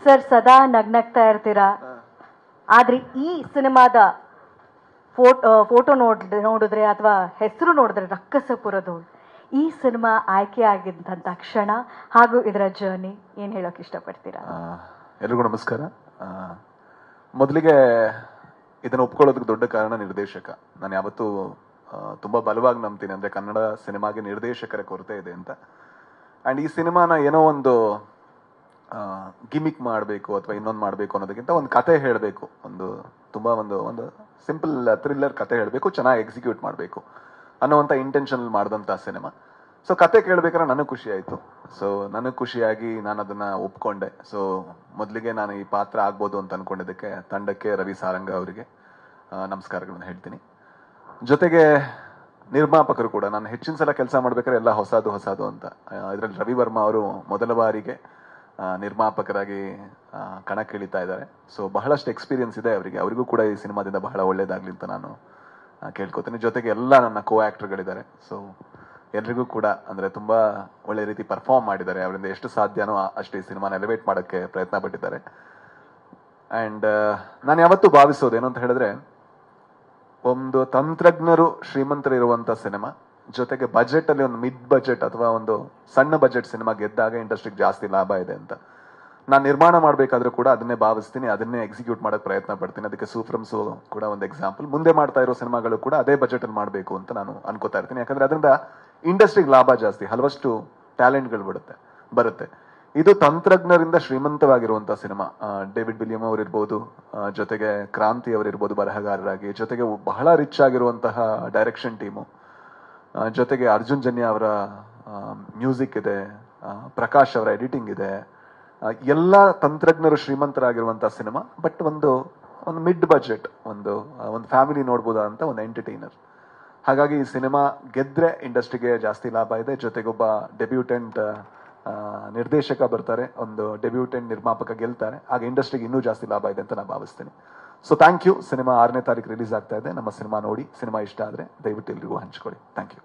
Sir ಸದಾ ನಗ್ನಗ್ತಾ ಇರ್ತೀರಾ, ಆದ್ರೆ ಈ ಸಿನಿಮಾದ ಫೋಟೋ ನೋಡಿದ್ರೆ ಅಥವಾ ಹೆಸರು ನೋಡಿದ್ರೆ ರಕ್ಕಸಪುರದು ಈ ಸಿನಿಮಾ ಆಯ್ಕೆ ಆಗಿದ್ದಂಥ ಕ್ಷಣ ಹಾಗೂ ಇದರ ಜರ್ನಿ ಏನ್ ಹೇಳೋಕೆ ಇಷ್ಟಪಡ್ತೀರಾ? ಎಲ್ರಿಗೂ ನಮಸ್ಕಾರ. ಮೊದಲಿಗೆ ಇದನ್ನು ಒಪ್ಕೊಳ್ಳೋದಕ್ಕೆ ದೊಡ್ಡ ಕಾರಣ ನಿರ್ದೇಶಕ. ನಾನು ಯಾವತ್ತೂ ತುಂಬಾ ಬಲವಾಗಿ ನಂಬ್ತೀನಿ, ಅಂದ್ರೆ ಕನ್ನಡ ಸಿನಿಮಾಗೆ ನಿರ್ದೇಶಕರ ಕೊರತೆ ಇದೆ ಅಂತ. ಅಂಡ್ ಈ ಸಿನಿಮಾನ ಏನೋ ಒಂದು ಗಿಮಿಕ್ ಮಾಡಬೇಕು ಅಥವಾ ಇನ್ನೊಂದು ಮಾಡಬೇಕು ಅನ್ನೋದಕ್ಕಿಂತ ಒಂದು ಕತೆ ಹೇಳಬೇಕು, ತುಂಬಾ ಒಂದು ಸಿಂಪಲ್ ಥ್ರಿಲ್ಲರ್ ಕತೆ ಹೇಳಬೇಕು, ಚೆನ್ನಾಗಿ ಎಕ್ಸಿಕ್ಯೂಟ್ ಮಾಡಬೇಕು ಅನ್ನೋವಂಥ ಇಂಟೆನ್ಷನ್ ಮಾಡಿದಂಥ ಸಿನಿಮಾ. ಸೊ ಕತೆ ಕೇಳಬೇಕಾದ್ರೆ ನನಗೆ ಖುಷಿ ಆಯಿತು. ಸೊ ನನಗೆ ಖುಷಿಯಾಗಿ ನಾನು ಅದನ್ನ ಒಪ್ಕೊಂಡೆ. ಸೊ ಮೊದಲಿಗೆ ನಾನು ಈ ಪಾತ್ರ ಆಗ್ಬೋದು ಅಂತ ಅನ್ಕೊಂಡಿದ್ದಕ್ಕೆ ತಂಡಕ್ಕೆ, ರವಿ ಸಾರಂಗ ಅವರಿಗೆ ನಮಸ್ಕಾರಗಳನ್ನ ಹೇಳ್ತೀನಿ. ಜೊತೆಗೆ ನಿರ್ಮಾಪಕರು ಕೂಡ, ನಾನು ಹೆಚ್ಚಿನ ಸಲ ಕೆಲಸ ಮಾಡ್ಬೇಕಾದ್ರೆ ಎಲ್ಲ ಹೊಸದು ಅಂತ. ಇದರಲ್ಲಿ ರವಿ ವರ್ಮಾ ಅವರು ಮೊದಲ ಬಾರಿಗೆ ನಿರ್ಮಾಪಕರಾಗಿ ಕಣಕ್ಕಿಳಿತಾ ಇದ್ದಾರೆ. ಸೊ ಬಹಳಷ್ಟು ಎಕ್ಸ್ಪೀರಿಯನ್ಸ್ ಇದೆ ಅವರಿಗೆ. ಅವರಿಗೂ ಕೂಡ ಈ ಸಿನಿಮಾದಿಂದ ಬಹಳ ಒಳ್ಳೇದಾಗ್ಲಿ ಅಂತ ನಾನು ಕೇಳ್ಕೊತೀನಿ. ಜೊತೆಗೆ ಎಲ್ಲ ನನ್ನ ಕೋ ಆಕ್ಟರ್ಗಳಿದ್ದಾರೆ. ಸೊ ಎಲ್ರಿಗೂ ಕೂಡ ಅಂದ್ರೆ ತುಂಬಾ ಒಳ್ಳೆ ರೀತಿ ಪರ್ಫಾರ್ಮ್ ಮಾಡಿದ್ದಾರೆ. ಅವರಿಂದ ಎಷ್ಟು ಸಾಧ್ಯನೋ ಅಷ್ಟು ಈ ಸಿನಿಮಾನ ಎಲಿವೇಟ್ ಮಾಡೋಕ್ಕೆ ಪ್ರಯತ್ನ ಪಟ್ಟಿದ್ದಾರೆ. ಅಂಡ್ ನಾನು ಯಾವತ್ತೂ ಭಾವಿಸೋದು ಏನು ಅಂತ ಹೇಳಿದ್ರೆ, ಒಂದು ತಂತ್ರಜ್ಞರು ಶ್ರೀಮಂತರು ಇರುವಂತ ಸಿನಿಮಾ ಜೊತೆಗೆ ಬಜೆಟ್ ಅಲ್ಲಿ ಒಂದು ಮಿಡ್ ಬಜೆಟ್ ಅಥವಾ ಒಂದು ಸಣ್ಣ ಬಜೆಟ್ ಸಿನಿಮಾ ಗೆದ್ದಾಗ ಇಂಡಸ್ಟ್ರಿಗೆ ಜಾಸ್ತಿ ಲಾಭ ಇದೆ ಅಂತ ನಾನು ನಿರ್ಮಾಣ ಮಾಡಬೇಕಾದ್ರೂ ಕೂಡ ಅದನ್ನೇ ಭಾವಿಸ್ತೀನಿ, ಅದನ್ನೇ ಎಕ್ಸಿಕ್ಯೂಟ್ ಮಾಡಕ್ ಪ್ರಯತ್ನ ಪಡ್ತೀನಿ. ಅದಕ್ಕೆ ಸೂಫ್ರಮ್ಸ್ ಕೂಡ ಒಂದು ಎಕ್ಸಾಂಪಲ್. ಮುಂದೆ ಮಾಡ್ತಾ ಇರೋ ಸಿನಿಮಾಗಳು ಕೂಡ ಅದೇ ಬಜೆಟ್ ಅಲ್ಲಿ ಮಾಡಬೇಕು ಅಂತ ನಾನು ಅನ್ಕೋತಾ ಇರ್ತೀನಿ. ಯಾಕಂದ್ರೆ ಅದರಿಂದ ಇಂಡಸ್ಟ್ರಿಗೆ ಲಾಭ ಜಾಸ್ತಿ, ಹಲವಷ್ಟು ಟ್ಯಾಲೆಂಟ್ಗಳು ಬರುತ್ತೆ. ಇದು ತಂತ್ರಜ್ಞರಿಂದ ಶ್ರೀಮಂತವಾಗಿರುವಂತಹ ಸಿನಿಮಾ. ಡೇವಿಡ್ ವಿಲಿಯಂ ಅವರಿರ್ಬೋದು, ಜೊತೆಗೆ ಕ್ರಾಂತಿ ಅವರಿರ್ಬೋದು ಬರಹಗಾರರಾಗಿ, ಜೊತೆಗೆ ಬಹಳ ರಿಚ್ ಆಗಿರುವಂತಹ ಡೈರೆಕ್ಷನ್ ಟೀಮು, ಜೊತೆಗೆ ಅರ್ಜುನ್ ಜನ್ಯ ಅವರ ಮ್ಯೂಸಿಕ್ ಇದೆ, ಪ್ರಕಾಶ್ ಅವರ ಎಡಿಟಿಂಗ್ ಇದೆ. ಎಲ್ಲ ತಂತ್ರಜ್ಞರು ಶ್ರೀಮಂತರಾಗಿರುವಂತಹ ಸಿನಿಮಾ. ಬಟ್ ಒಂದು ಮಿಡ್ ಬಜೆಟ್, ಒಂದು ಫ್ಯಾಮಿಲಿ ನೋಡ್ಬೋದಾ ಅಂತ ಒಂದು ಎಂಟರ್ಟೈನರ್. ಹಾಗಾಗಿ ಈ ಸಿನಿಮಾ ಗೆದ್ರೆ ಇಂಡಸ್ಟ್ರಿಗೆ ಜಾಸ್ತಿ ಲಾಭ ಇದೆ. ಜೊತೆಗೊಬ್ಬ ಡೆಬ್ಯೂಟೆಂಟ್ ನಿರ್ದೇಶಕ ಬರ್ತಾರೆ, ಒಂದು ಡೆಬ್ಯೂಟೆಂಟ್ ನಿರ್ಮಾಪಕ ಗೆಲ್ತಾರೆ, ಆಗ ಇಂಡಸ್ಟ್ರಿಗೆ ಇನ್ನೂ ಜಾಸ್ತಿ ಲಾಭ ಇದೆ ಅಂತ ನಾನು ಭಾವಿಸ್ತೀನಿ. So thank you. ಸಿನಿಮಾ 6ನೇ ತಾರೀಕು ರಿಲೀಸ್ ಆಗ್ತಾ ಇದೆ. ನಮ್ಮ ಸಿನಿಮಾ ನೋಡಿ, ಸಿನಿಮಾ ಇಷ್ಟ ಆದ್ರೆ ದಯವಿಟ್ಟು ಎಲ್ರಿಗೂ ಹಂಚ್ಕೊಳ್ಳಿ. Thank you.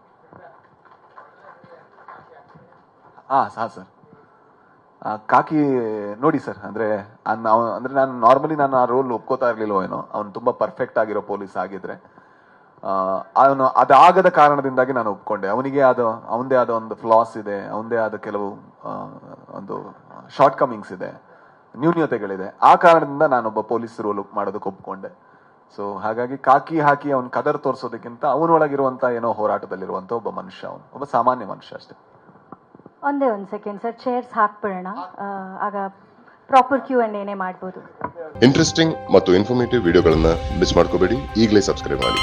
ಸರ್ ಕಾಕಿ ನೋಡಿ ಸರ್, ಅಂದ್ರೆ ನಾನು ನಾರ್ಮಲಿ ನಾನು ಆ ರೋಲ್ ಒಪ್ಕೋತಾ ಇರ್ಲಿಲ್ಲೋ ಏನೋ. ಅವ್ನು ತುಂಬಾ ಪರ್ಫೆಕ್ಟ್ ಆಗಿರೋ ಪೊಲೀಸ್ ಆಗಿದ್ರೆ ಅವನು ಅದಾಗದ ಕಾರಣದಿಂದಾಗಿ ನಾನು ಒಪ್ಕೊಂಡೆ. ಅವನದೇ ಆದ ಒಂದು ಫ್ಲಾಸ್ ಇದೆ, ಅವನದೇ ಆದ ಕೆಲವು ಒಂದು ಶಾರ್ಟ್ ಕಮಿಂಗ್ಸ್ ಇದೆ, ನ್ಯೂನ್ಯತೆಗಳಿದೆ. ಆ ಕಾರಣದಿಂದ ನಾನೊಬ್ಬ ಪೊಲೀಸ್ ರೋಲ್ ಮಾಡೋದಕ್ಕೆ ಒಪ್ಕೊಂಡೆ. ಸೊ ಹಾಗಾಗಿ ಕಾಕಿ ಹಾಕಿ ಅವನ್ ಕದರ್ ತೋರಿಸೋದಕ್ಕಿಂತ ಅವನೊಳಗಿರುವಂತ ಏನೋ ಹೋರಾಟದಲ್ಲಿರುವಂತ ಒಬ್ಬ ಮನುಷ್ಯ, ಒಬ್ಬ ಸಾಮಾನ್ಯ ಮನುಷ್ಯ ಅಷ್ಟೇ. ಒಂದೇ ಒಂದು ಸೆಕೆಂಡ್ ಸರ್, ಚೇರ್ಸ್ ಹಾಕ್ಬಿಡೋಣ, ಆಗ ಪ್ರಾಪರ್ Q&A ಮಾಡ್ಬೋದು. ಇಂಟ್ರೆಸ್ಟಿಂಗ್ ಮತ್ತು ಇನ್ಫಾರ್ಮೇಟಿವ್ ವಿಡಿಯೋಗಳನ್ನ ಮಿಸ್ ಮಾಡ್ಕೋಬೇಡಿ. ಈಗಲೇ ಸಬ್ಸ್ಕ್ರೈಬ್ ಮಾಡಿ.